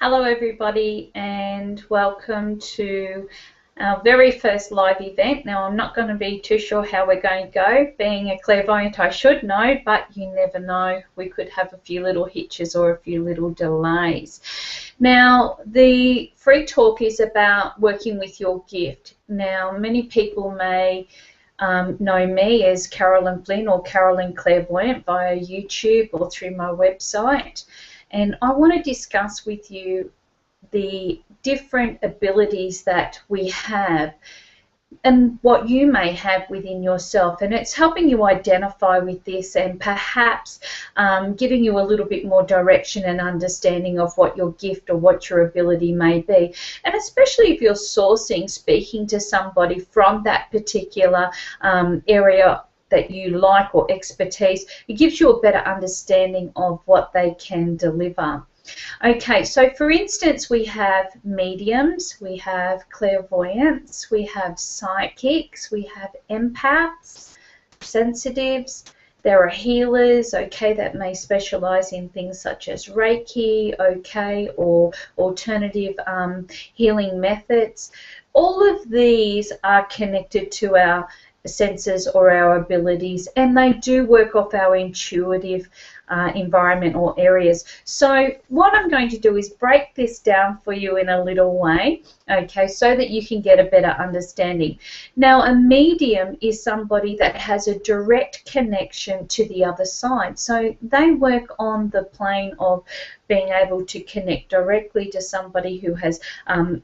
Hello everybody and welcome to our very first live event. Now I'm not going to be too sure how we're going to go. Being a clairvoyant I should know, but you never know. We could have a few little hitches or a few little delays. Now the free talk is about working with your gift. Now many people may know me as Carolyn Flynn or Carolyn Clairvoyant via YouTube or through my website. And I want to discuss with you the different abilities that we have and what you may have within yourself. And it's helping you identify with this and perhaps giving you a little bit more direction and understanding of what your gift or what your ability may be. And especially if you're speaking to somebody from that particular area that you like or expertise, it gives you a better understanding of what they can deliver. Okay, so for instance, we have mediums, we have clairvoyants, we have psychics, we have empaths, sensitives, there are healers, okay, that may specialize in things such as Reiki, okay, or alternative healing methods. All of these are connected to our senses or our abilities, and they do work off our intuitive environment or areas. So what I'm going to do is break this down for you in a little way, okay, so that you can get a better understanding. Now a medium is somebody that has a direct connection to the other side. So they work on the plane of being able to connect directly to somebody who has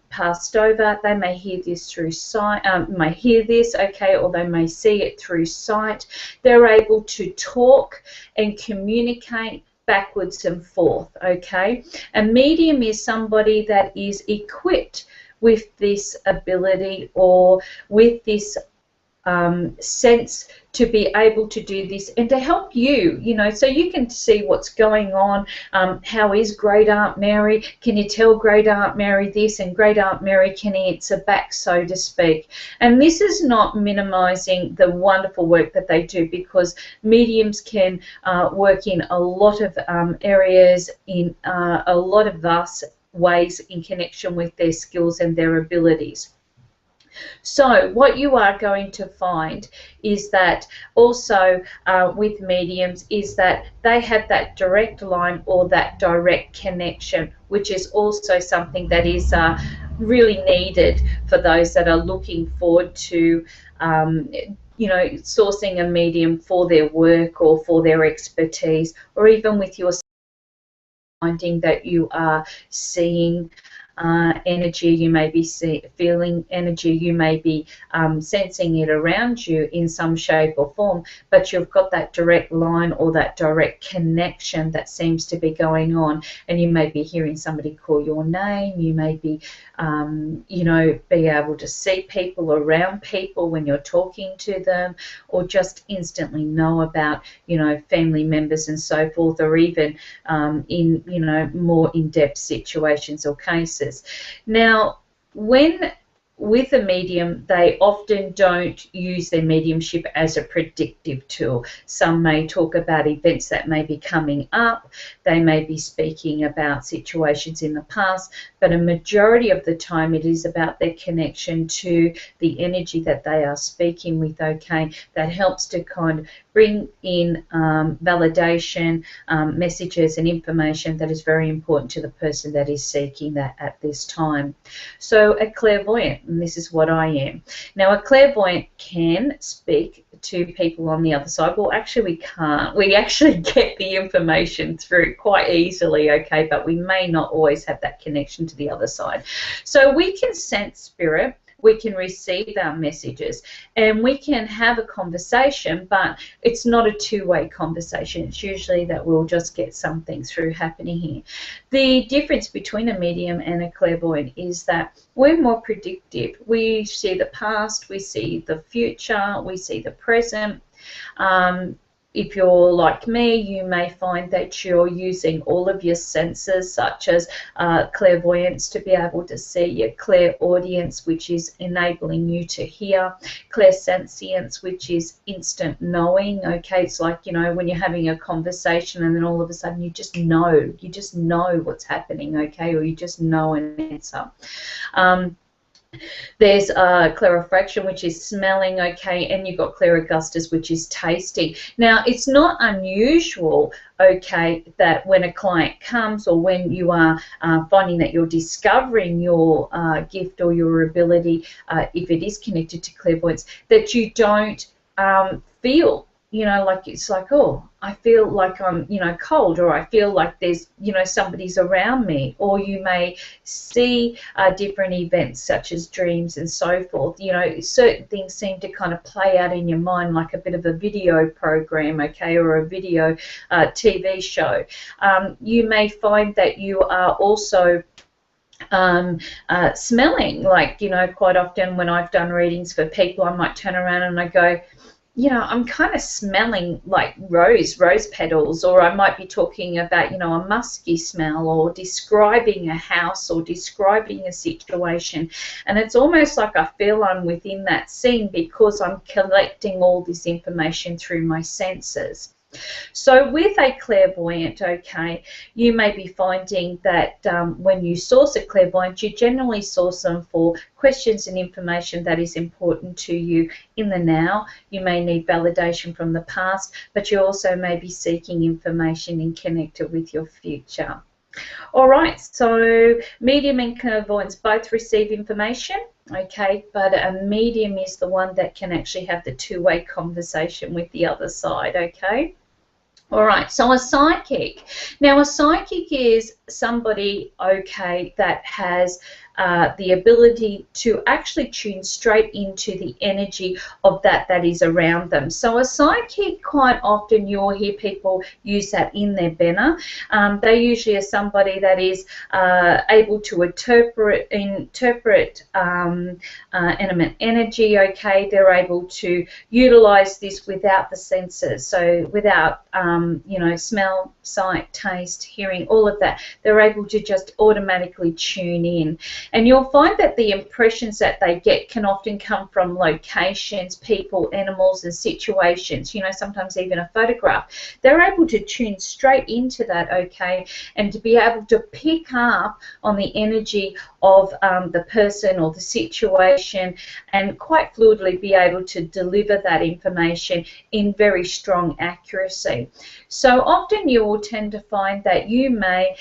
passed over. They may hear this through sight, okay, or they may see it through sight. They're able to talk and communicate backwards and forth, okay? A medium is somebody that is equipped with this ability or with this sense to be able to do this and to help you, you know, so you can see what's going on. How is Great Aunt Mary? Can you tell Great Aunt Mary this? And Great Aunt Mary can answer back, so to speak. And this is not minimizing the wonderful work that they do, because mediums can work in a lot of areas, in a lot of vast ways in connection with their skills and their abilities. So what you are going to find is that also with mediums is that they have that direct line or that direct connection, which is also something that is really needed for those that are looking forward to you know, sourcing a medium for their work or for their expertise, or even with your finding that you are seeing energy, you may be feeling energy, you may be sensing it around you in some shape or form, but you've got that direct line or that direct connection that seems to be going on, and you may be hearing somebody call your name, you may be you know, be able to see people around people when you're talking to them, or just instantly know about, you know, family members and so forth, or even in, you know, more in-depth situations or cases. Now, with a medium, they often don't use their mediumship as a predictive tool. Some may talk about events that may be coming up. They may be speaking about situations in the past, but a majority of the time it is about their connection to the energy that they are speaking with, okay, that helps to kind of bring in validation, messages and information that is very important to the person that is seeking that at this time. So a clairvoyant, and this is what I am. Now a clairvoyant can speak to people on the other side. Well, actually we can't. We actually get the information through quite easily, okay, but we may not always have that connection to the other side. So we can sense spirit, we can receive our messages, and we can have a conversation, but it's not a two-way conversation. It's usually that we'll just get something through happening here. The difference between a medium and a clairvoyant is that we're more predictive. We see the past, we see the future, we see the present. if you're like me, you may find that you're using all of your senses, such as clairvoyance, to be able to see, your clairaudience, which is enabling you to hear, clairsentience, which is instant knowing. Okay, it's like, you know, when you're having a conversation and then all of a sudden you just know what's happening, okay, or you just know an answer. There's clairifraction, which is smelling, okay, and you've got clairagustus, which is tasting. Now, it's not unusual, okay, that when a client comes, or when you are finding that you're discovering your gift or your ability, if it is connected to clairvoyance, that you don't feel, you know, like it's like, oh, I feel like I'm, you know, cold, or I feel like there's, you know, somebody's around me. Or you may see different events such as dreams and so forth. You know, certain things seem to kind of play out in your mind like a bit of a video program, okay, or a video TV show. You may find that you are also smelling, like, you know, quite often when I've done readings for people, I might turn around and I go, you know, I'm kind of smelling like rose petals, or I might be talking about, you know, a musky smell, or describing a house or describing a situation, and it's almost like I feel I'm within that scene because I'm collecting all this information through my senses. So with a clairvoyant, okay, you may be finding that when you source a clairvoyant, you generally source them for questions and information that is important to you in the now. You may need validation from the past, but you also may be seeking information and connected with your future. All right, so medium and clairvoyance both receive information, okay, but a medium is the one that can actually have the two-way conversation with the other side, okay? All right, so a psychic. Now, a psychic is somebody, okay, that has the ability to actually tune straight into the energy of that is around them. So a psychic, quite often you'll hear people use that in their banner. They usually are somebody that is able to interpret element energy, okay. They're able to utilize this without the senses, so without you know, smell, sight, taste, hearing, all of that. They're able to just automatically tune in. And you'll find that the impressions that they get can often come from locations, people, animals, and situations, you know, sometimes even a photograph. They're able to tune straight into that, okay, and to be able to pick up on the energy of the person or the situation, and quite fluidly be able to deliver that information in very strong accuracy. So often you will tend to find that you may,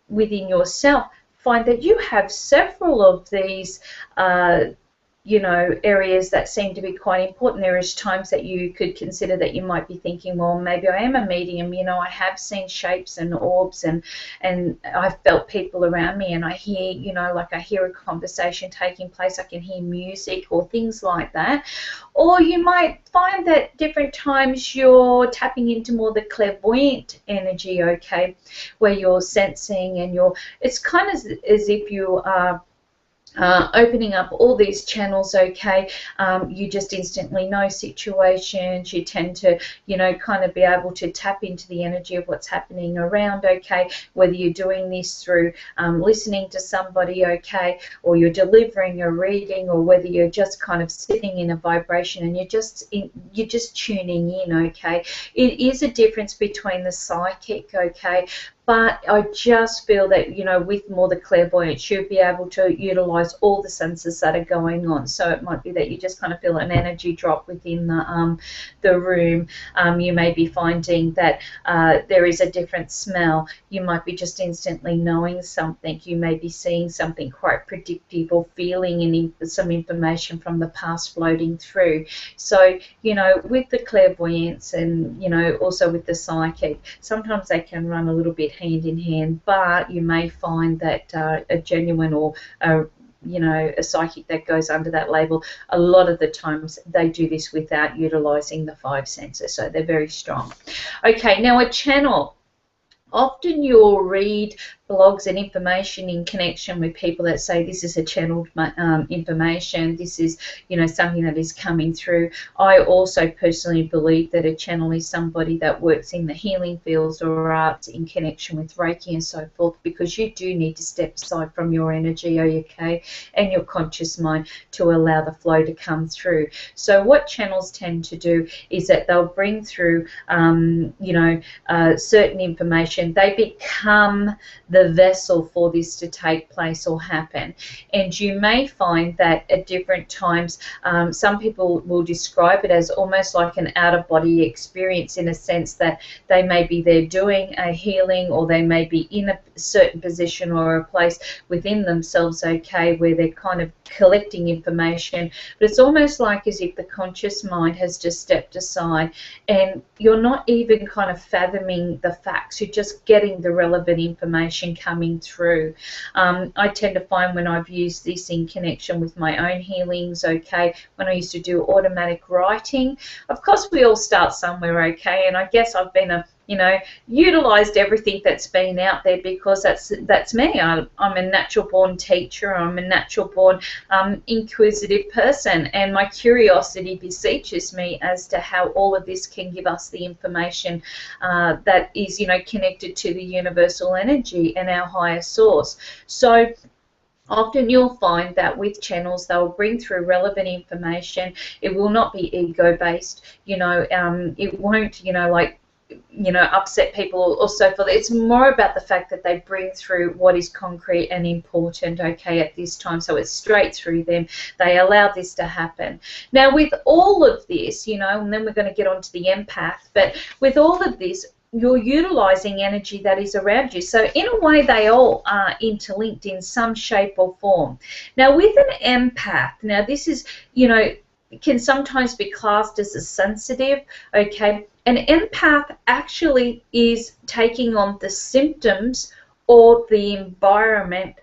within yourself, find that you have several of these you know, areas that seem to be quite important. There is times that you could consider that you might be thinking, well, maybe I am a medium, you know, I have seen shapes and orbs, and I've felt people around me, and I hear, you know, like I hear a conversation taking place, I can hear music or things like that. Or you might find that different times you're tapping into more the clairvoyant energy, okay, where you're sensing and it's kind of as if you are opening up all these channels, okay. You just instantly know situations. You tend to, you know, kind of be able to tap into the energy of what's happening around, okay, whether you're doing this through listening to somebody, okay, or you're delivering a reading, or whether you're just kind of sitting in a vibration and you're just tuning in, okay. It is a difference between the psychic, okay. But I just feel that, you know, with more the clairvoyance, you'll be able to utilize all the senses that are going on. So it might be that you just kind of feel an energy drop within the room. You may be finding that there is a different smell. You might be just instantly knowing something. You may be seeing something quite predictive, or feeling some information from the past floating through. So, you know, with the clairvoyance and, you know, also with the psychic, sometimes they can run a little bit hand in hand, but you may find that a genuine or you know, a psychic that goes under that label, a lot of the times they do this without utilizing the five senses, so they're very strong. Okay, now a channel. Often you'll read blogs and information in connection with people that say this is a channeled information, this is, you know, something that is coming through. I also personally believe that a channel is somebody that works in the healing fields or arts in connection with Reiki and so forth, because you do need to step aside from your energy, okay, and your conscious mind to allow the flow to come through. So what channels tend to do is that they'll bring through, you know, certain information. They become the vessel for this to take place or happen. And you may find that at different times, some people will describe it as almost like an out-of-body experience, in a sense that they may be there doing a healing, or they may be in a certain position or a place within themselves, okay, where they're kind of collecting information, but it's almost like as if the conscious mind has just stepped aside and you're not even kind of fathoming the facts, you're just getting the relevant information coming through. I tend to find when I've used this in connection with my own healings, okay, when I used to do automatic writing, of course we all start somewhere, okay, and I guess I've been utilized everything that's been out there, because that's me. I'm a natural born teacher. I'm a natural born inquisitive person, and my curiosity beseeches me as to how all of this can give us the information that is, connected to the universal energy and our higher source. So often you'll find that with channels, they'll bring through relevant information. It will not be ego-based. It won't, upset people or so forth. It's more about the fact that they bring through what is concrete and important, okay, at this time. So it's straight through them. They allow this to happen. Now, with all of this, and then we're going to get on to the empath, but with all of this, you're utilizing energy that is around you. So in a way, they all are interlinked in some shape or form. Now, with an empath, now this is, can sometimes be classed as a sensitive, okay. An empath actually is taking on the symptoms or the environment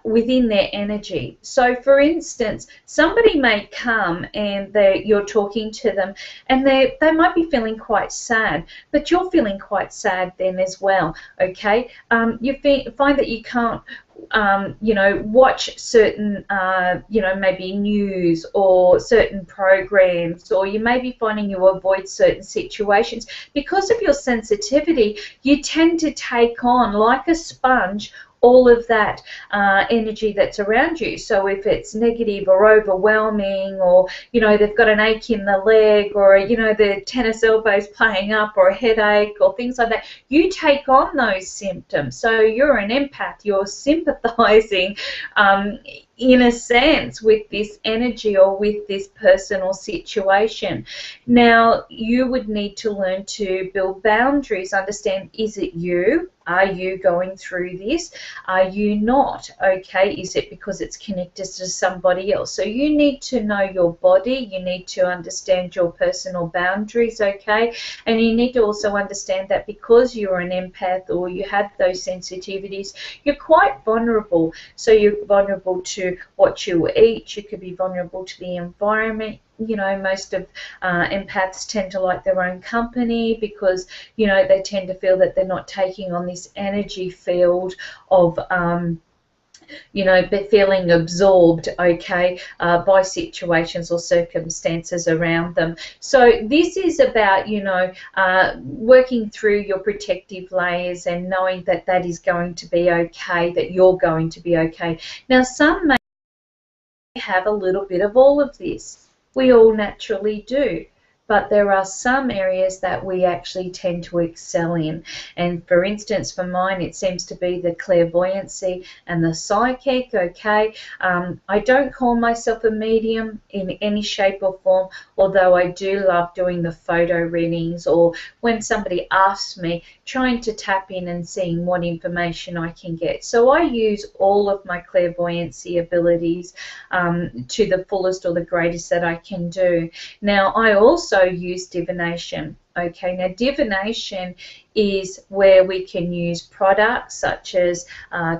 within their energy. So, for instance, somebody may come and you're talking to them, and they might be feeling quite sad, but you're feeling quite sad then as well, okay? You find that you can't watch certain, maybe news or certain programs, or you may be finding you avoid certain situations. Because of your sensitivity, you tend to take on, like a sponge, all of that energy that's around you. So if it's negative or overwhelming, or they've got an ache in the leg, or the tennis elbow's playing up, or a headache, or things like that, you take on those symptoms. So you're an empath. You're sympathizing in a sense with this energy or with this person or situation. Now, you would need to learn to build boundaries, understand, is it you? Are you going through this? Are you not? Okay, is it because it's connected to somebody else? So you need to know your body, you need to understand your personal boundaries, okay? And you need to also understand that because you're an empath or you have those sensitivities, you're quite vulnerable. So you're vulnerable to what you eat, you could be vulnerable to the environment. Most of empaths tend to like their own company, because, they tend to feel that they're not taking on this energy field of, feeling absorbed, okay, by situations or circumstances around them. So this is about, working through your protective layers and knowing that that is going to be okay, that you're going to be okay. Now, some may have a little bit of all of this. We all naturally do. But there are some areas that we actually tend to excel in. And for instance, for mine, it seems to be the clairvoyancy and the psychic, okay? I don't call myself a medium in any shape or form, although I do love doing the photo readings, or when somebody asks me, trying to tap in and seeing what information I can get. So I use all of my clairvoyancy abilities to the fullest or the greatest that I can do. Now, I also use divination. Okay, now divination is where we can use products such as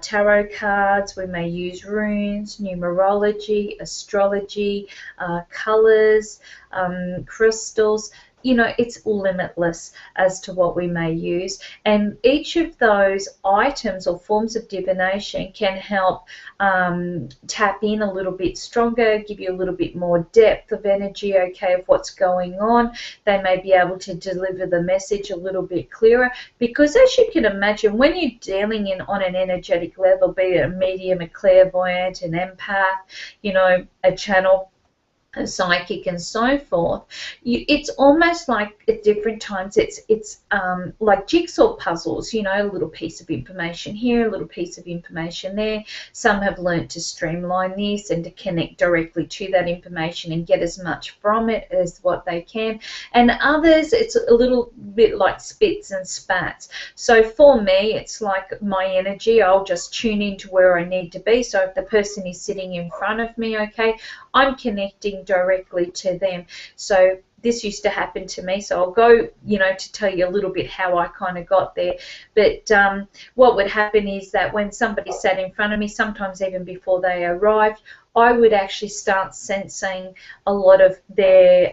tarot cards, we may use runes, numerology, astrology, colors, crystals. you know, it's limitless as to what we may use, and each of those items or forms of divination can help tap in a little bit stronger, give you a little bit more depth of energy, okay, of what's going on. They may be able to deliver the message a little bit clearer, because as you can imagine, when you're dealing in on an energetic level, be it a medium, a clairvoyant, an empath, you know, a channel, a psychic, and so forth, it's almost like at different times it's like jigsaw puzzles, you know, a little piece of information here, a little piece of information there. Some have learned to streamline this and to connect directly to that information and get as much from it as what they can, and others it's a little bit like spits and spats. So for me, it's like my energy, I'll just tune into where I need to be. So if the person is sitting in front of me, okay, I'm connecting directly to them. So this used to happen to me, so I'll go, you know, to tell you a little bit how I kind of got there. But what would happen is that when somebody sat in front of me, sometimes even before they arrived, I would actually start sensing a lot of their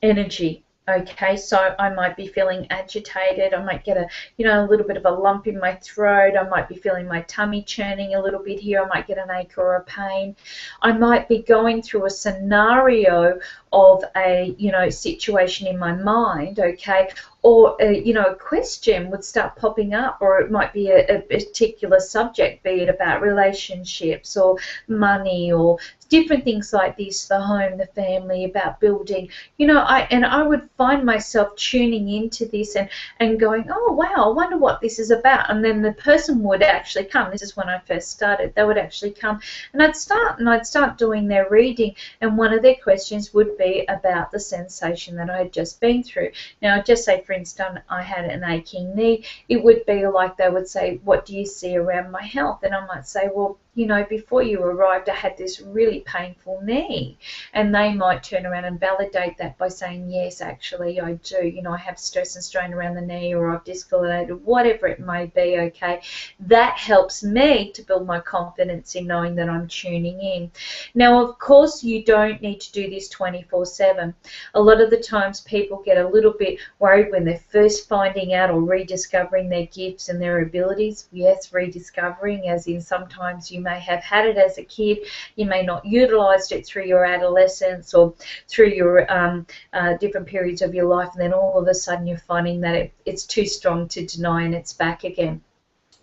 energy. Okay, so I might be feeling agitated, I might get a, you know, a little bit of a lump in my throat, I might be feeling my tummy churning a little bit here, I might get an ache or a pain. I might be going through a scenario of a, you know, situation in my mind, okay, or you know, a question would start popping up, or it might be a particular subject, be it about relationships or money or different things like this, the home, the family, about building, you know. I would find myself tuning into this and going, oh wow, I wonder what this is about. And then the person would actually come. This is when I first started. They would actually come, and I'd start doing their reading, and one of their questions would be about the sensation that I had just been through. Now, just say, for instance, I had an aching knee. It would be like they would say, what do you see around my health? And I might say, well, you know, before you arrived, I had this really painful knee. And they might turn around and validate that by saying, yes, actually, I do. You know, I have stress and strain around the knee, or I've discolorated, whatever it may be, okay. That helps me to build my confidence in knowing that I'm tuning in. Now, of course, you don't need to do this 24/7. A lot of the times people get a little bit worried when they're first finding out or rediscovering their gifts and their abilities. Yes, rediscovering, as in sometimes you may have had it as a kid, you may not utilized it through your adolescence or through your different periods of your life, and then all of a sudden you're finding that it's too strong to deny and it's back again.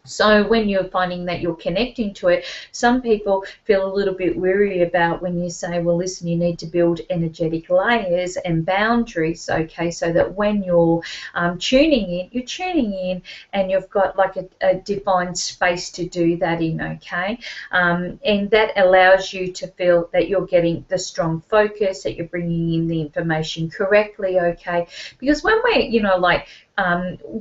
So when you're finding that you're connecting to it, some people feel a little bit weary about when you say, well, listen, you need to build energetic layers and boundaries, okay, so that when you're tuning in and you've got like a defined space to do that in, okay, and that allows you to feel that you're getting the strong focus, that you're bringing in the information correctly, okay, because when we're, you know, like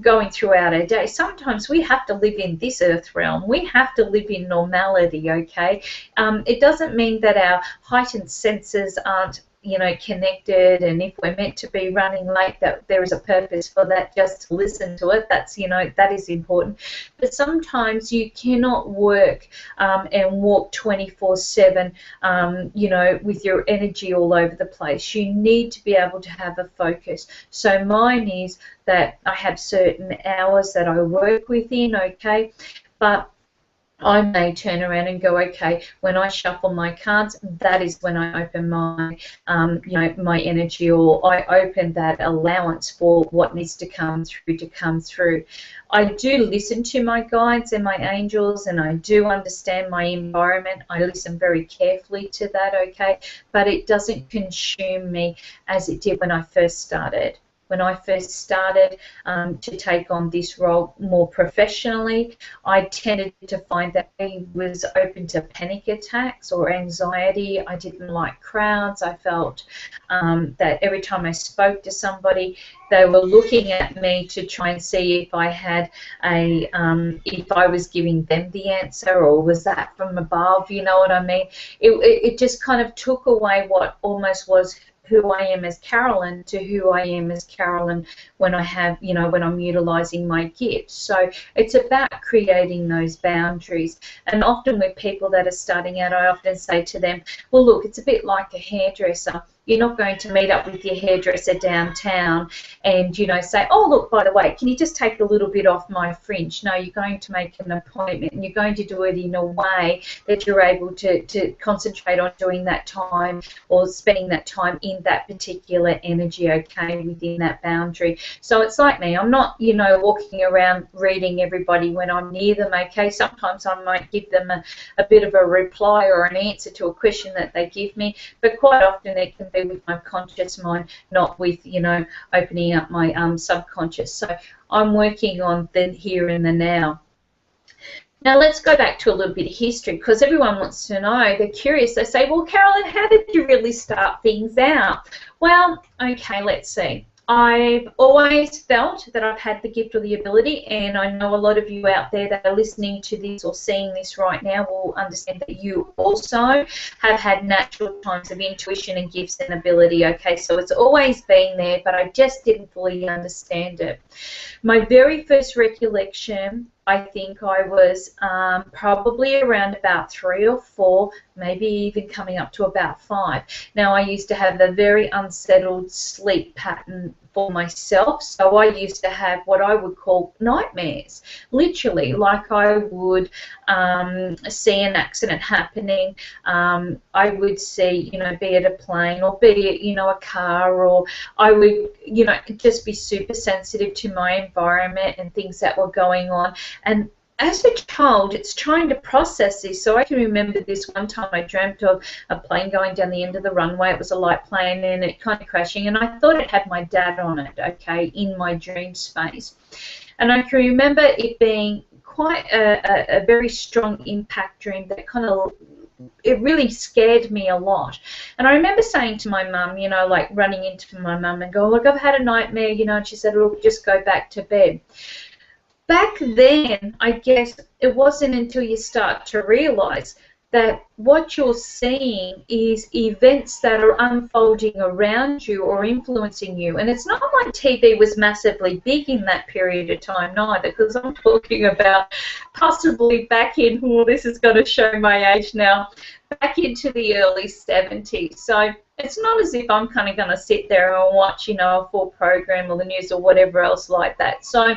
going throughout our day, sometimes we have to live in this earth realm. We have to live in normality, okay? It doesn't mean that our heightened senses aren't, you know, connected, and if we're meant to be running late, that there is a purpose for that, just to listen to it. That's, you know, that is important. But sometimes you cannot work and walk 24/7, you know, with your energy all over the place. You need to be able to have a focus. So mine is that I have certain hours that I work within, okay, but I may turn around and go, okay, when I shuffle my cards, that is when I open my, you know, my energy, or I open that allowance for what needs to come through. I do listen to my guides and my angels, and I do understand my environment. I listen very carefully to that, okay, but it doesn't consume me as it did when I first started. When I first started to take on this role more professionally, I tended to find that I was open to panic attacks or anxiety. I didn't like crowds. I felt that every time I spoke to somebody, they were looking at me to try and see if I had a, if I was giving them the answer, or was that from above, you know what I mean? It just kind of took away what almost was who I am as Carolyn to who I am as Carolyn when I have, you know, when I'm utilizing my gifts. So it's about creating those boundaries. And often with people that are starting out, I often say to them, well, look, it's a bit like a hairdresser. You're not going to meet up with your hairdresser downtown and, you know, say, oh, look, by the way, can you just take a little bit off my fringe? No, you're going to make an appointment, and you're going to do it in a way that you're able to concentrate on doing that time or spending that time in that particular energy, okay, within that boundary. So it's like me. I'm not, you know, walking around reading everybody when I'm near them, okay? Sometimes I might give them a bit of a reply or an answer to a question that they give me, but quite often it can be with my conscious mind, not with, you know, opening up my subconscious. So I'm working on the here and the now. Now let's go back to a little bit of history, because everyone wants to know. They're curious. They say, well, Carolyn, how did you really start things out? Well, okay, let's see. I've always felt that I've had the gift or the ability, and I know a lot of you out there that are listening to this or seeing this right now will understand that you also have had natural times of intuition and gifts and ability, okay? So it's always been there, but I just didn't fully understand it. My very first recollection, I think I was probably around about 3 or 4, maybe even coming up to about 5. Now, I used to have a very unsettled sleep pattern for myself, so I used to have what I would call nightmares, literally, like I would see an accident happening. I would see, you know, be it a plane or be it, you know, a car, or I would, you know, just be super sensitive to my environment and things that were going on. And as a child, it's trying to process this. So I can remember this one time I dreamt of a plane going down the end of the runway. It was a light plane and it kind of crashing, and I thought it had my dad on it, okay, in my dream space. And I can remember it being quite a very strong impact dream that kind of, it really scared me a lot. And I remember saying to my mum, you know, like running into my mum and go, look, I've had a nightmare, you know, and she said, look, just go back to bed. Back then, I guess it wasn't until you start to realize that what you're seeing is events that are unfolding around you or influencing you. And it's not like TV was massively big in that period of time neither, because I'm talking about possibly back in, oh, this is going to show my age now, back into the early 70s. So it's not as if I'm kind of going to sit there and watch, you know, a full program or the news or whatever else like that. So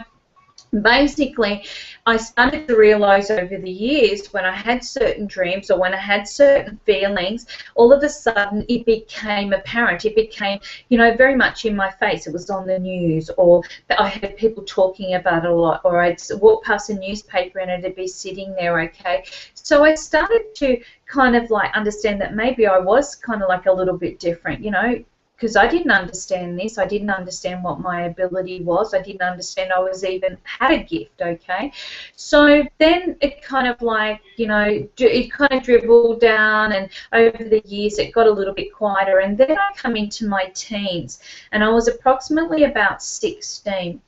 basically, I started to realize over the years when I had certain dreams or when I had certain feelings, all of a sudden it became apparent. It became, you know, very much in my face. It was on the news, or I had people talking about it a lot, or I'd walk past a newspaper and it'd be sitting there, okay? So I started to kind of like understand that maybe I was kind of like a little bit different, you know, because I didn't understand this. I didn't understand what my ability was. I didn't understand I was even had a gift, okay? So then it kind of like, you know, it kind of dribbled down, and over the years it got a little bit quieter. And then I come into my teens, and I was approximately about 16.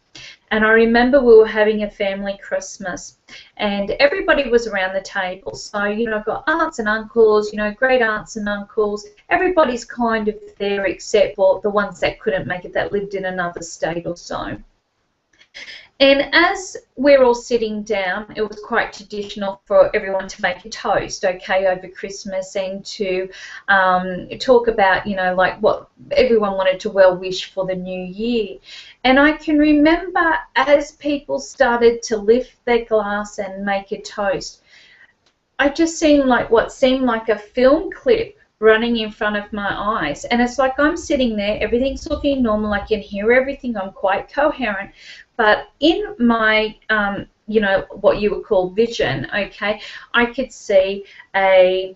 And I remember we were having a family Christmas, and everybody was around the table. So, you know, I've got aunts and uncles, you know, great aunts and uncles. Everybody's kind of there except for the ones that couldn't make it, that lived in another state or so. And as we're all sitting down, it was quite traditional for everyone to make a toast, okay, over Christmas, and to talk about, you know, like what everyone wanted to well wish for the new year. And I can remember as people started to lift their glass and make a toast, I just seen like what seemed like a film clip running in front of my eyes. And it's like I'm sitting there, everything's looking normal, I can hear everything, I'm quite coherent. But in my, you know, what you would call vision, okay, I could see a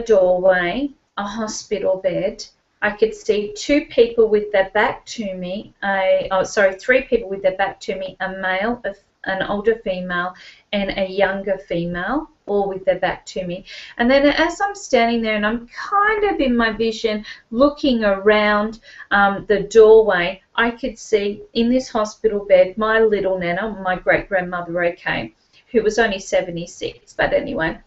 doorway, a hospital bed. I could see 2 people with their back to me, 3 people with their back to me, a male, an older female, and a younger female, all with their back to me. And then as I'm standing there and I'm kind of in my vision looking around the doorway, I could see in this hospital bed my little Nana, my great-grandmother, okay, who was only 76, but anyway,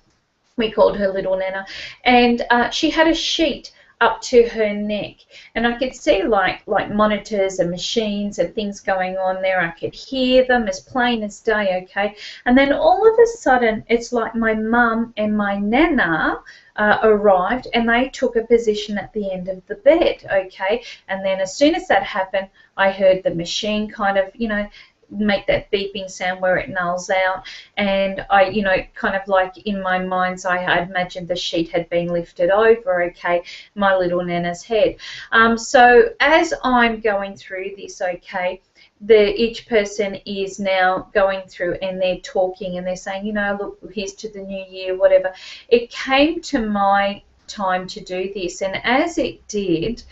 we called her little Nana. And she had a sheet up to her neck, and I could see like monitors and machines and things going on there. I could hear them as plain as day, okay? And then all of a sudden, it's like my mum and my nana arrived, and they took a position at the end of the bed, okay? And then as soon as that happened, I heard the machine kind of, you know, make that beeping sound where it nulls out, and I, you know, kind of like in my mind's eye, I imagined the sheet had been lifted over, okay, my little Nana's head. So as I'm going through this, okay, each person is now going through and they're talking and they're saying, you know, look, here's to the new year, whatever. It came to my time to do this, and as it did,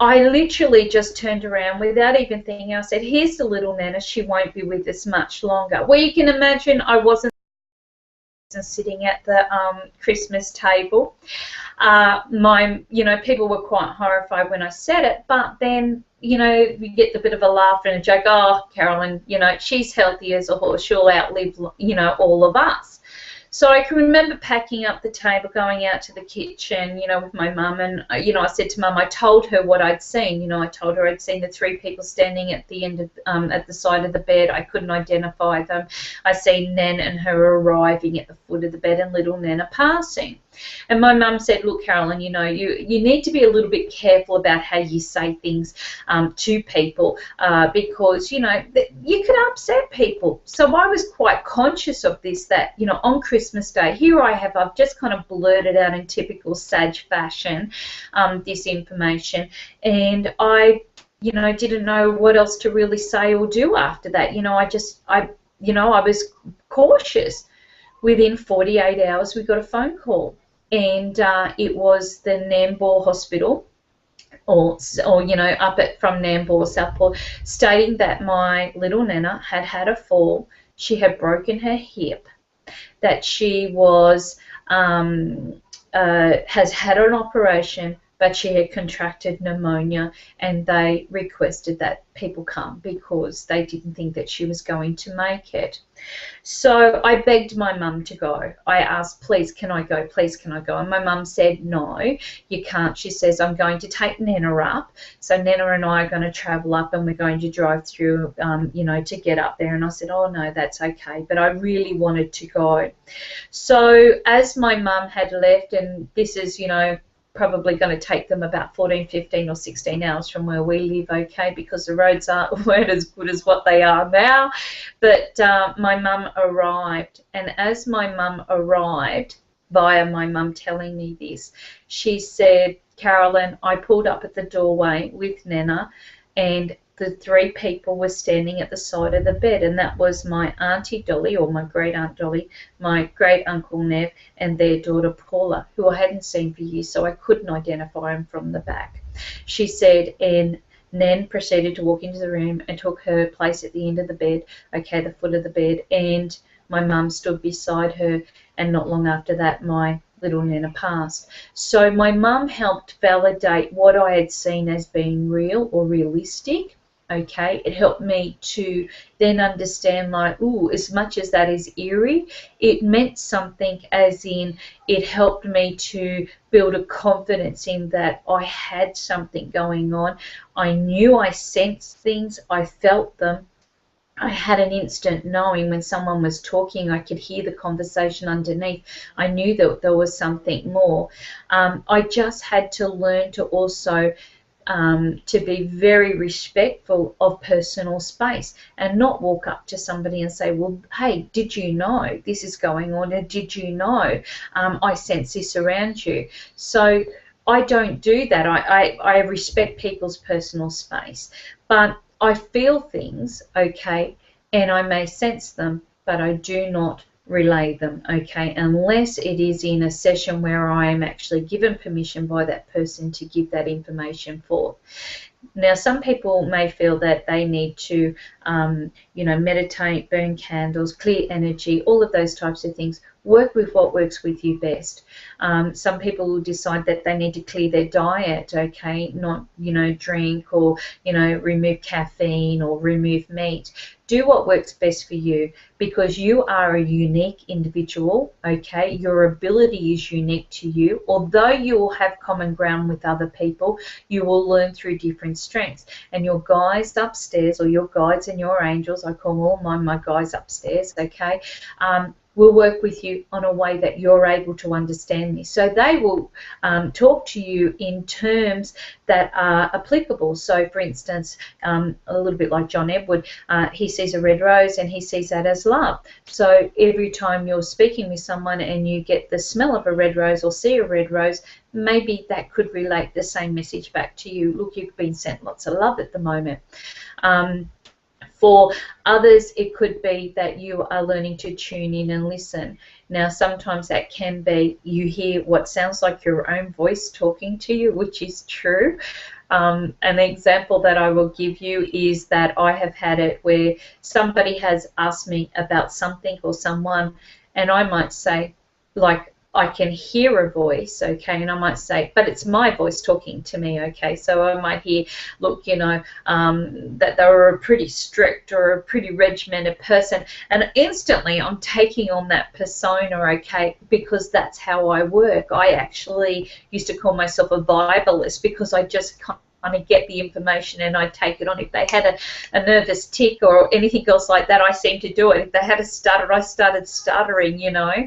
I literally just turned around without even thinking. I said, here's the little Nana, she won't be with us much longer. Well, you can imagine I wasn't sitting at the Christmas table. You know, people were quite horrified when I said it, but then, you know, you get the bit of a laugh and a joke, oh, Carolyn, you know, she's healthy as a horse, she'll outlive, you know, all of us. So I can remember packing up the table, going out to the kitchen, you know, with my mum, and, you know, I said to Mum, I told her what I'd seen. You know, I told her I'd seen the 3 people standing at the end of, at the side of the bed. I couldn't identify them. I seen Nan and her arriving at the foot of the bed and little Nana passing. And my mum said, look, Carolyn, you know, you need to be a little bit careful about how you say things to people because, you know, you could upset people. So I was quite conscious of this, that, you know, on Christmas Day, here I've just kind of blurted out in typical Sag fashion this information, and I, you know, didn't know what else to really say or do after that. You know, I was cautious. Within 48 hours, we got a phone call, and it was the Nambour Hospital, or you know, from Nambour, Southport, stating that my little Nana had had a fall. She had broken her hip, that she was has had an operation, but she had contracted pneumonia, and they requested that people come because they didn't think that she was going to make it. So I begged my mum to go. I asked, please, can I go? Please, can I go? And my mum said, no, you can't. She says, I'm going to take Nana up. So Nana and I are going to travel up, and we're going to drive through, you know, to get up there. And I said, oh, no, that's okay. But I really wanted to go. So as my mum had left, and this is, you know, probably going to take them about 14, 15 or 16 hours from where we live, okay, because the roads weren't as good as what they are now. But my mum arrived, and as my mum arrived, via my mum telling me this, she said, Carolyn, I pulled up at the doorway with Nana, and the 3 people were standing at the side of the bed, and that was my Auntie Dolly, or my great Aunt Dolly, my great Uncle Nev, and their daughter Paula, who I hadn't seen for years, so I couldn't identify them from the back. She said, and Nan proceeded to walk into the room and took her place at the end of the bed, okay, the foot of the bed, and my mum stood beside her, and not long after that, my little Nana passed. So my mum helped validate what I had seen as being real or realistic. Okay, it helped me to then understand, like, ooh, as much as that is eerie, it meant something, as in it helped me to build a confidence in that I had something going on. I knew I sensed things, I felt them. I had an instant knowing when someone was talking, I could hear the conversation underneath. I knew that there was something more. I just had to learn to also to be very respectful of personal space and not walk up to somebody and say, well, hey, did you know this is going on? Or did you know I sense this around you? So I don't do that. I respect people's personal space, but I feel things, okay, and I may sense them, but I do not relay them, okay, unless it is in a session where I am actually given permission by that person to give that information forth. Now, some people may feel that they need to, you know, meditate, burn candles, clear energy, all of those types of things. Work with what works with you best. Some people will decide that they need to clear their diet, okay, not, you know, drink or, you know, remove caffeine or remove meat. Do what works best for you, because you are a unique individual, okay? Your ability is unique to you. Although you will have common ground with other people, you will learn through different strengths. And your guides upstairs, or your guides and your angels, I call all my guides upstairs, okay, will work with you on a way that you're able to understand this. So they will talk to you in terms that are applicable. So, for instance, a little bit like John Edward, he sees a red rose and he sees that as love. So every time you're speaking with someone and you get the smell of a red rose or see a red rose, maybe that could relate the same message back to you. Look, you've been sent lots of love at the moment. For others, it could be that you are learning to tune in and listen. Now, sometimes that can be you hear what sounds like your own voice talking to you, which is true. An example that I will give you is that I have had it where somebody has asked me about something or someone, and I might say, like, I can hear a voice, okay, and I might say, but it's my voice talking to me, okay, so I might hear, look, you know, that they were a pretty strict or a pretty regimented person, and instantly I'm taking on that persona, okay, because that's how I work. I actually used to call myself a vibalist, because I just kind of get the information and I take it on. If they had a nervous tick or anything else like that, I seem to do it. If they had a stutter, I started stuttering, you know.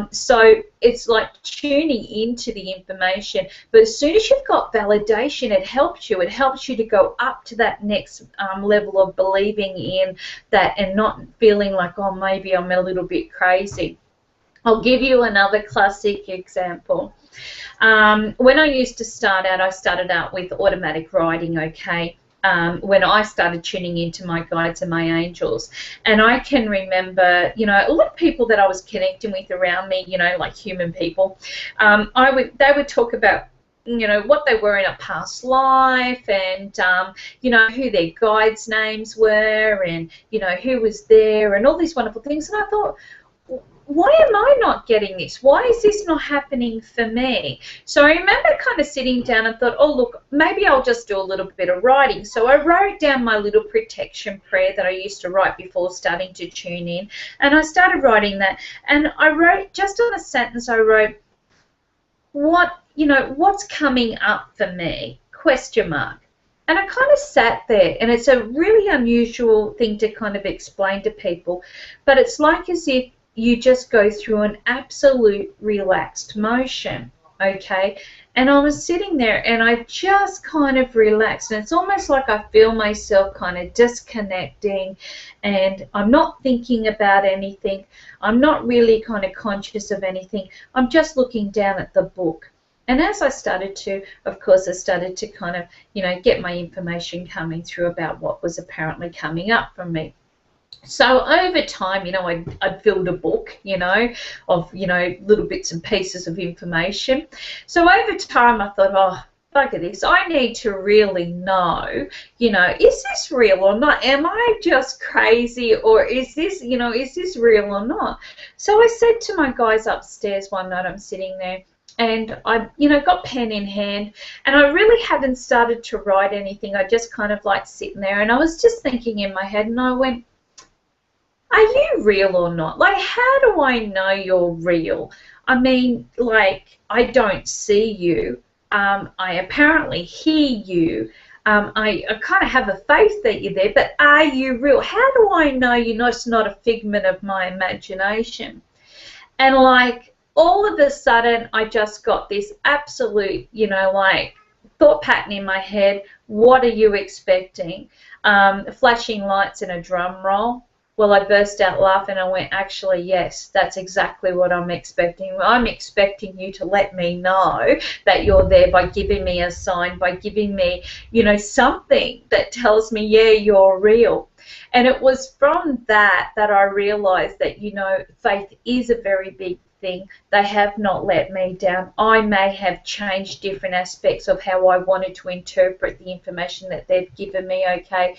So it's like tuning into the information. But as soon as you've got validation, it helps you. It helps you to go up to that next level of believing in that and not feeling like, oh, maybe I'm a little bit crazy. I'll give you another classic example. When I used to start out, I started out with automatic writing, okay, when I started tuning into my guides and my angels. And I can remember, you know, a lot of people that I was connecting with around me, you know, like human people, they would talk about, you know, what they were in a past life and, you know, who their guides' names were and, you know, who was there and all these wonderful things. And I thought, why am I not getting this? Why is this not happening for me? So I remember kind of sitting down and thought, oh, look, maybe I'll just do a little bit of writing. So I wrote down my little protection prayer that I used to write before starting to tune in, and I started writing that. And I wrote, just on a sentence, I wrote, what's coming up for me? Question mark. And I kind of sat there, and it's a really unusual thing to kind of explain to people, but it's like as if you just go through an absolute relaxed motion, okay? And I was sitting there and I just kind of relaxed, and it's almost like I feel myself kind of disconnecting, and I'm not thinking about anything. I'm not really kind of conscious of anything. I'm just looking down at the book. And as I started to, of course, I started to kind of, you know, get my information coming through about what was apparently coming up from me. So over time, you know, I'd filled a book, you know, of, you know, little bits and pieces of information. So over time I thought, oh, bugger this, I need to really know, you know, is this real or not? Am I just crazy, or is this, you know, is this real or not? So I said to my guys upstairs one night, I'm sitting there, and I, you know, got pen in hand, and I really hadn't started to write anything. I just kind of like sitting there, and I was just thinking in my head, and I went, are you real or not? Like, how do I know you're real? I mean, like, I don't see you. I apparently hear you. I kind of have a faith that you're there, but are you real? How do I know you're not, it's not a figment of my imagination? And, like, all of a sudden, I just got this absolute, you know, like, thought pattern in my head. What are you expecting? Flashing lights and a drum roll. Well, I burst out laughing. I went, actually, yes, that's exactly what I'm expecting. I'm expecting you to let me know that you're there by giving me a sign, by giving me, you know, something that tells me, yeah, you're real. And it was from that I realized that, you know, faith is a very big thing. They have not let me down. I may have changed different aspects of how I wanted to interpret the information that they've given me, okay?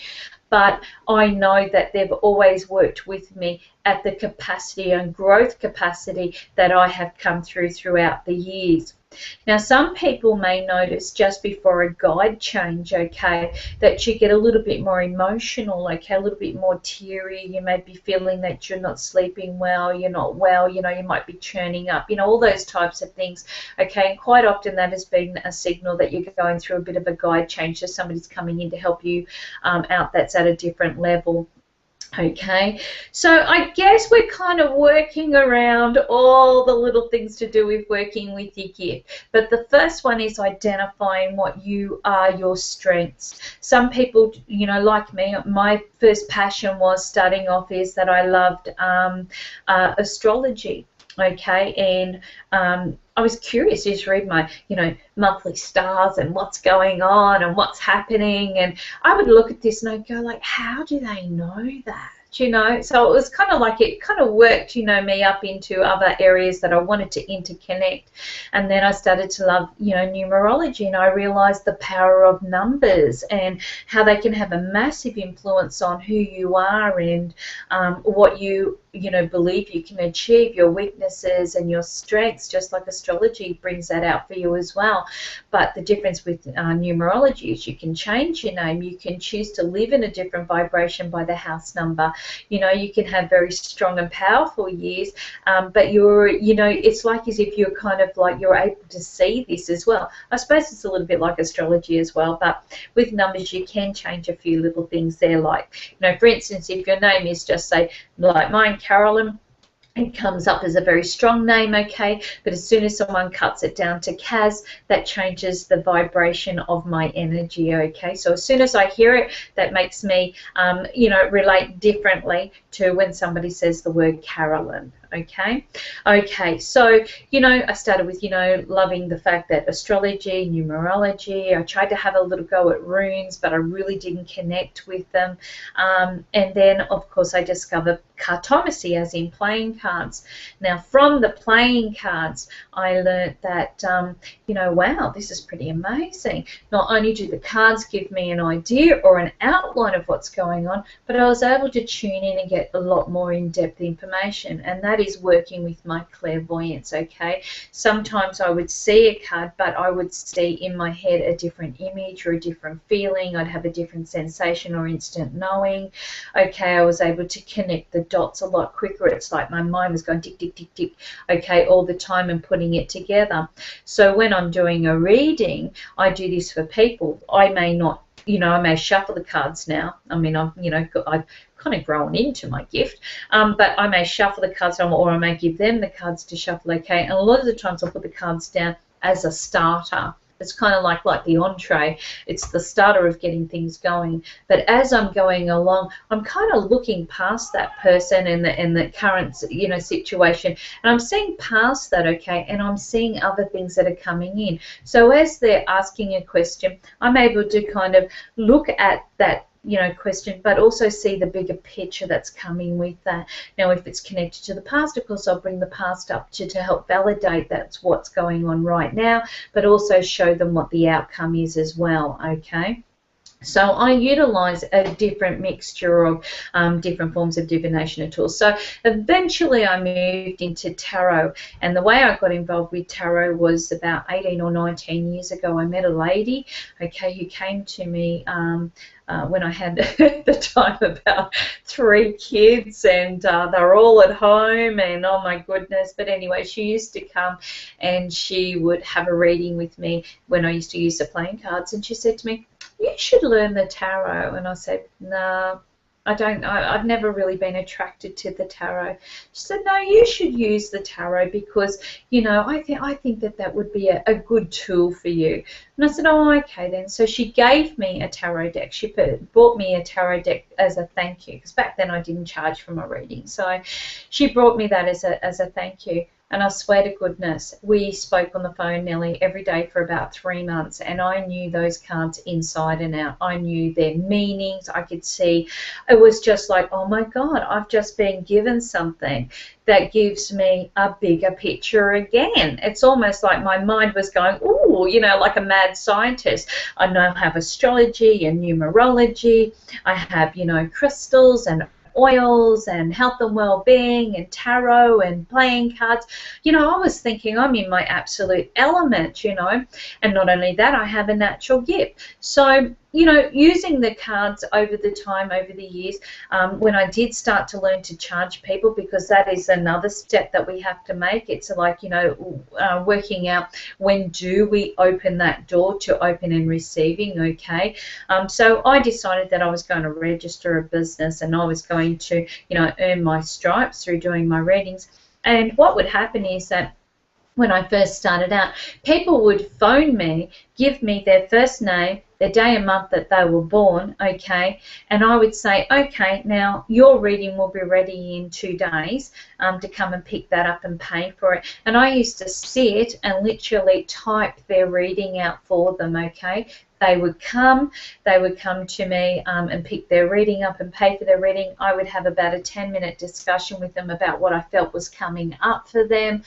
But I know that they've always worked with me at the capacity and growth capacity that I have come throughout the years. Now, some people may notice just before a guide change, okay, that you get a little bit more emotional, okay, a little bit more teary. You may be feeling that you're not sleeping well, you're not well, you know, you might be churning up, you know, all those types of things, okay. And quite often that has been a signal that you're going through a bit of a guide change, so somebody's coming in to help you out that's at a different level. Okay, so I guess we're kind of working around all the little things to do with working with your gift. But the first one is identifying what you are, your strengths. Some people, you know, like me, my first passion was starting off is that I loved astrology. Okay, and I was curious to just read my, you know, monthly stars and what's going on and what's happening, and I would look at this and I'd go like, how do they know that? You know, so it was kind of like it kind of worked, you know, me up into other areas that I wanted to interconnect. And then I started to love, you know, numerology, and I realized the power of numbers and how they can have a massive influence on who you are and what you know, believe you can achieve, your weaknesses and your strengths, just like astrology brings that out for you as well. But the difference with numerology is you can change your name, you can choose to live in a different vibration by the house number. You know, you can have very strong and powerful years, but you're, you know, it's like as if you're kind of like you're able to see this as well. I suppose it's a little bit like astrology as well, but with numbers you can change a few little things there, like, you know, for instance, if your name is just, say, like mine, Carolyn, it comes up as a very strong name, okay, but as soon as someone cuts it down to Kaz, that changes the vibration of my energy, okay. So as soon as I hear it, that makes me, you know, relate differently to when somebody says the word Carolyn. Okay, so, you know, I started with, you know, loving the fact that astrology, numerology, I tried to have a little go at runes, but I really didn't connect with them. And then, of course, I discovered cartomancy, as in playing cards. Now, from the playing cards, I learned that, you know, wow, this is pretty amazing. Not only do the cards give me an idea or an outline of what's going on, but I was able to tune in and get a lot more in-depth information, and that is working with my clairvoyance, okay. Sometimes I would see a card, but I would see in my head a different image or a different feeling. I'd have a different sensation or instant knowing. Okay, I was able to connect the dots a lot quicker. It's like my mind was going tick, tick, tick, tick, okay, all the time and putting it together. So when I'm doing a reading, I do this for people. I may not, you know, I may shuffle the cards now. I mean, I've, you know, I've kind of grown into my gift, but I may shuffle the cards or I may give them the cards to shuffle, okay. And a lot of the times I'll put the cards down as a starter. It's kind of like the entree. It's the starter of getting things going. But as I'm going along, I'm kind of looking past that person and the current, you know, situation, and I'm seeing past that, okay, and I'm seeing other things that are coming in. So as they're asking a question, I'm able to kind of look at that, you know, question, but also see the bigger picture that's coming with that. Now, if it's connected to the past, of course, I'll bring the past up to help validate that's what's going on right now, but also show them what the outcome is as well, okay. So I utilize a different mixture of different forms of divination tools. So eventually I moved into tarot, and the way I got involved with tarot was about 18 or 19 years ago. I met a lady, okay, who came to me when I had at the time about 3 kids, and they were all at home, and oh my goodness. But anyway, she used to come and she would have a reading with me when I used to use the playing cards, and she said to me, "You should learn the tarot." And I said, "No, I don't. I've never really been attracted to the tarot." She said, "No, you should use the tarot because, you know, I think that would be a good tool for you." And I said, "Oh, okay then." So she gave me a tarot deck. She bought me a tarot deck as a thank you, because back then I didn't charge for my reading. So she brought me that as a thank you. And I swear to goodness, we spoke on the phone nearly every day for about 3 months, and I knew those cards inside and out. I knew their meanings. I could see. It was just like, oh my God, I've just been given something that gives me a bigger picture again. It's almost like my mind was going, ooh, you know, like a mad scientist. I now have astrology and numerology. I have, you know, crystals and oils and health and well-being and tarot and playing cards. You know, I was thinking I'm in my absolute element, you know, and not only that, I have a natural gift. So, you know, using the cards over the time, over the years, when I did start to learn to charge people, because that is another step that we have to make. It's like, you know, working out when do we open that door to open and receiving, okay? So I decided that I was going to register a business and I was going to, you know, earn my stripes through doing my readings. And what would happen is that when I first started out, people would phone me, give me their first name, their day and month that they were born, okay, and I would say, okay, now your reading will be ready in 2 days to come and pick that up and pay for it. And I used to sit and literally type their reading out for them, okay. They would come to me and pick their reading up and pay for their reading. I would have about a 10-minute discussion with them about what I felt was coming up for them,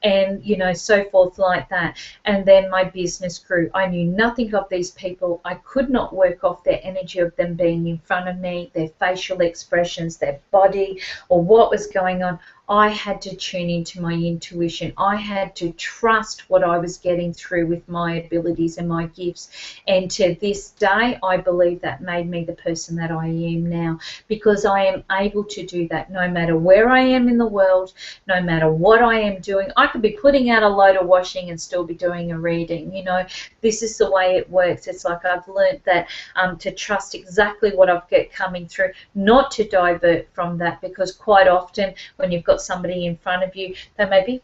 and, you know, so forth like that. And then my business grew. I knew nothing of these people. I could not work off their energy of them being in front of me, their facial expressions, their body, or what was going on. I had to tune into my intuition. I had to trust what I was getting through with my abilities and my gifts. And to this day, I believe that made me the person that I am now, because I am able to do that no matter where I am in the world, no matter what I am doing. I could be putting out a load of washing and still be doing a reading. You know, this is the way it works. It's like I've learned that to trust exactly what I've got coming through, not to divert from that, because quite often when you've got somebody in front of you, they may be,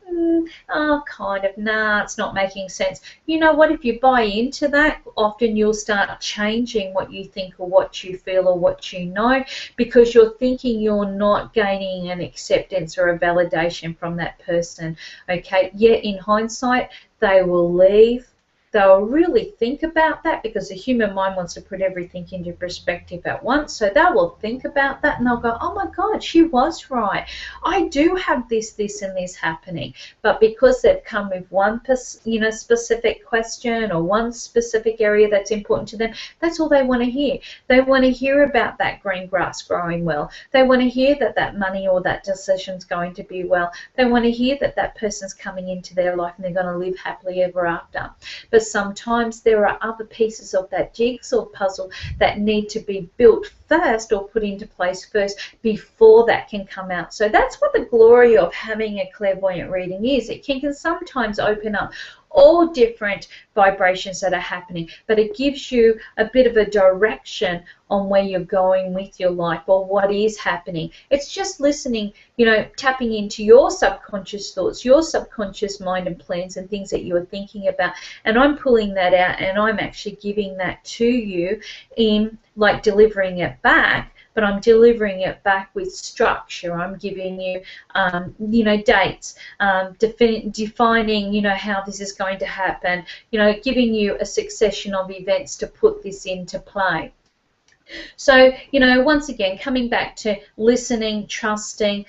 kind of, nah, it's not making sense. You know what, if you buy into that, often you'll start changing what you think or what you feel or what you know, because you're thinking you're not gaining an acceptance or a validation from that person, okay? Yet in hindsight, they will leave. They'll really think about that, because the human mind wants to put everything into perspective at once. So they will think about that and they'll go, oh my God, she was right. I do have this, this, and this happening. But because they've come with one, you know, specific question or one specific area that's important to them, that's all they want to hear. They want to hear about that green grass growing well. They want to hear that that money or that decision's going to be well. They want to hear that that person's coming into their life and they're going to live happily ever after. But sometimes there are other pieces of that jigsaw puzzle that need to be built first or put into place first before that can come out. So that's what the glory of having a clairvoyant reading is. It can sometimes open up all different vibrations that are happening, but it gives you a bit of a direction on where you're going with your life or what is happening. It's just listening, you know, tapping into your subconscious thoughts, your subconscious mind and plans and things that you are thinking about, and I'm pulling that out and I'm actually giving that to you in like delivering it back. But I'm delivering it back with structure. I'm giving you, you know, dates, defining, you know, how this is going to happen, you know, giving you a succession of events to put this into play. So, you know, once again, coming back to listening, trusting,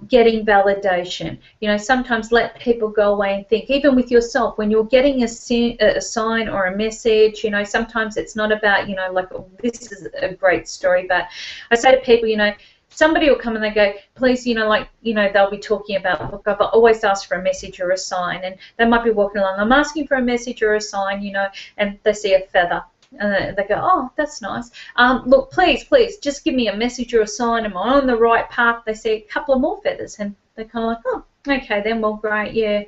getting validation. You know, sometimes let people go away and think, even with yourself, when you're getting a sign or a message, you know, sometimes it's not about, you know, like, this is a great story, but I say to people, you know, somebody will come and they go, please, you know, like, you know, they'll be talking about, look, I've always asked for a message or a sign, and they might be walking along, I'm asking for a message or a sign, you know, and they see a feather. And they go, oh, that's nice. Look, please, just give me a message or a sign. Am I on the right path? They see a couple of more feathers, and they're kind of like, oh, okay then, well, great, yeah.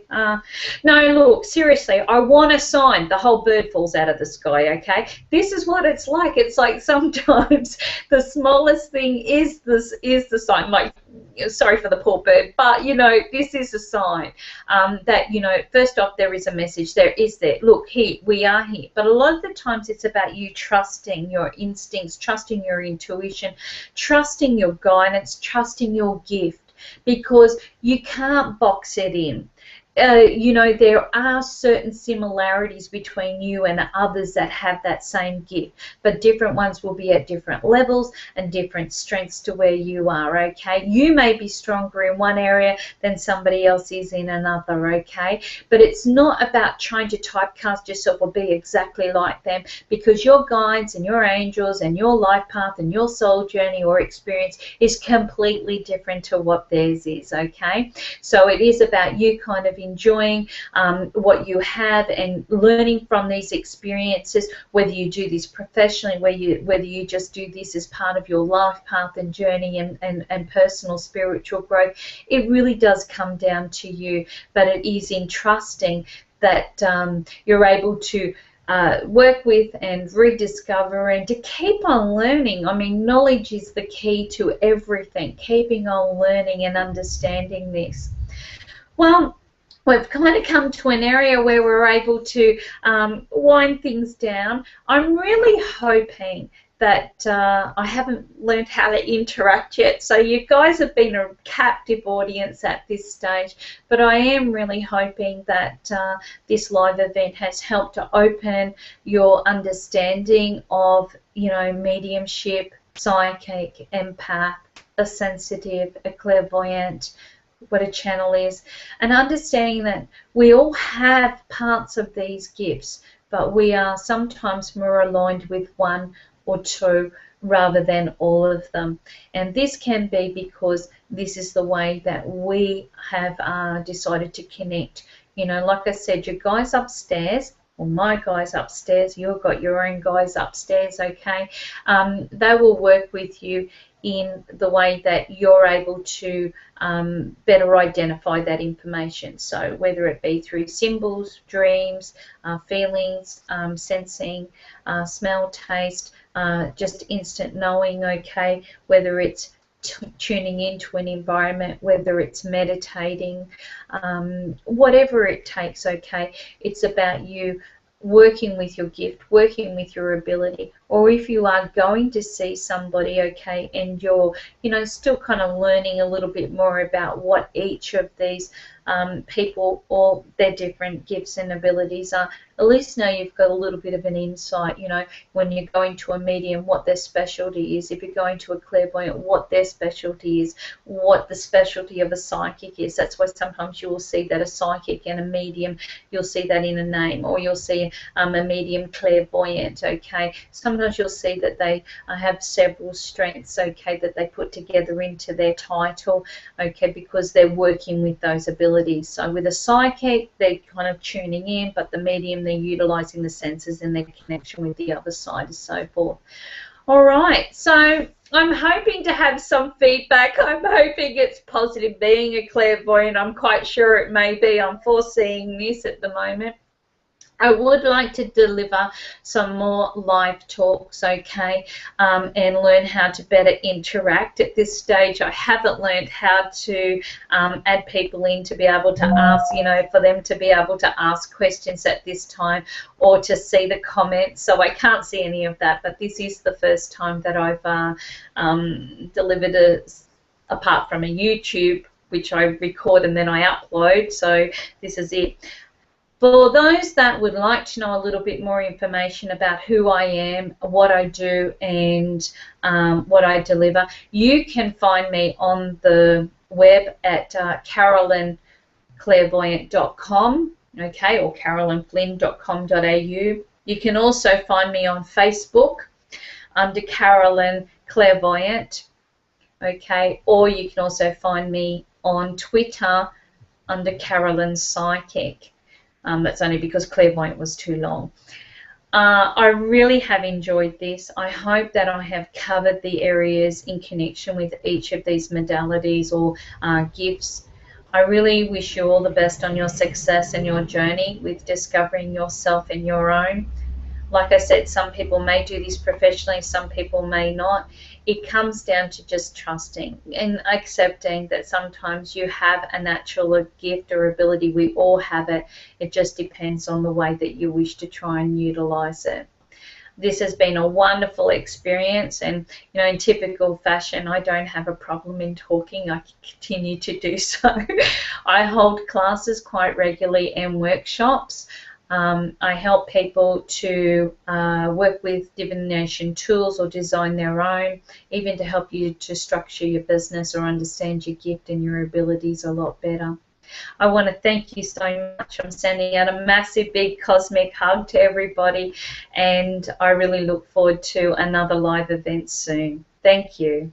No, look, seriously, I want a sign. The whole bird falls out of the sky, okay? This is what it's like. It's like sometimes the smallest thing is the sign. Like, sorry for the poor bird, but, you know, this is a sign that, you know, first off, there is a message. There is there. Look, here, we are here. But a lot of the times it's about you trusting your instincts, trusting your intuition, trusting your guidance, trusting your gift, because you can't box it in. you know, there are certain similarities between you and others that have that same gift, but different ones will be at different levels and different strengths to where you are, okay? You may be stronger in one area than somebody else is in another, okay? But it's not about trying to typecast yourself or be exactly like them, because your guides and your angels and your life path and your soul journey or experience is completely different to what theirs is, okay? So it is about you kind of enjoying what you have and learning from these experiences, whether you do this professionally, whether you just do this as part of your life path and journey and personal spiritual growth. It really does come down to you, but it is in trusting that you're able to work with and rediscover and to keep on learning. I mean, knowledge is the key to everything, keeping on learning and understanding this. Well, we've kind of come to an area where we're able to wind things down. I'm really hoping that I haven't learned how to interact yet, so you guys have been a captive audience at this stage, but I am really hoping that this live event has helped to open your understanding of, you know, mediumship, psychic, empath, a sensitive, a clairvoyant, what a channel is, and understanding that we all have parts of these gifts, but we are sometimes more aligned with one or two rather than all of them. And this can be because this is the way that we have decided to connect. You know, like I said, your guys upstairs, or my guys upstairs, you've got your own guys upstairs, okay? They will work with you in the way that you're able to better identify that information. So whether it be through symbols, dreams, feelings, sensing, smell, taste, just instant knowing, okay, whether it's tuning into an environment, whether it's meditating, whatever it takes, okay, it's about you working with your gift, working with your ability. Or if you are going to see somebody, okay, and you're, you know, still kind of learning a little bit more about what each of these people or their different gifts and abilities are, at least now you've got a little bit of an insight, you know, when you're going to a medium, what their specialty is, if you're going to a clairvoyant, what their specialty is, what the specialty of a psychic is. That's why sometimes you will see that a psychic and a medium, you'll see that in a name, or you'll see a medium clairvoyant, okay. Sometimes you'll see that they have several strengths, okay, that they put together into their title, okay, because they're working with those abilities. So with a psychic, they're kind of tuning in, but the medium, they're utilizing the senses and their connection with the other side and so forth. All right, so I'm hoping to have some feedback. I'm hoping it's positive. Being a clairvoyant, I'm quite sure it may be. I'm foreseeing this at the moment. I would like to deliver some more live talks, okay, and learn how to better interact. At this stage, I haven't learned how to add people in to be able to ask, you know, for them to be able to ask questions at this time or to see the comments. So I can't see any of that, but this is the first time that I've delivered apart from a YouTube, which I record and then I upload. So this is it. For those that would like to know a little bit more information about who I am, what I do, and what I deliver, you can find me on the web at CarolynClairvoyant.com, okay, or carolynflynn.com.au. You can also find me on Facebook under Carolyn Clairvoyant, okay, or you can also find me on Twitter under Carolyn Psychic. That's only because clairvoyant was too long. I really have enjoyed this. I hope that I have covered the areas in connection with each of these modalities or gifts. I really wish you all the best on your success and your journey with discovering yourself and your own. Like I said, some people may do this professionally, some people may not. It comes down to just trusting and accepting that sometimes you have a natural gift or ability. We all have it. It just depends on the way that you wish to try and utilize it. This has been a wonderful experience, and you know, in typical fashion, I don't have a problem in talking. I continue to do so. I hold classes quite regularly and workshops. I help people to work with divination tools or design their own, even to help you to structure your business or understand your gift and your abilities a lot better. I want to thank you so much. I'm sending out a massive, big cosmic hug to everybody, and I really look forward to another live event soon. Thank you.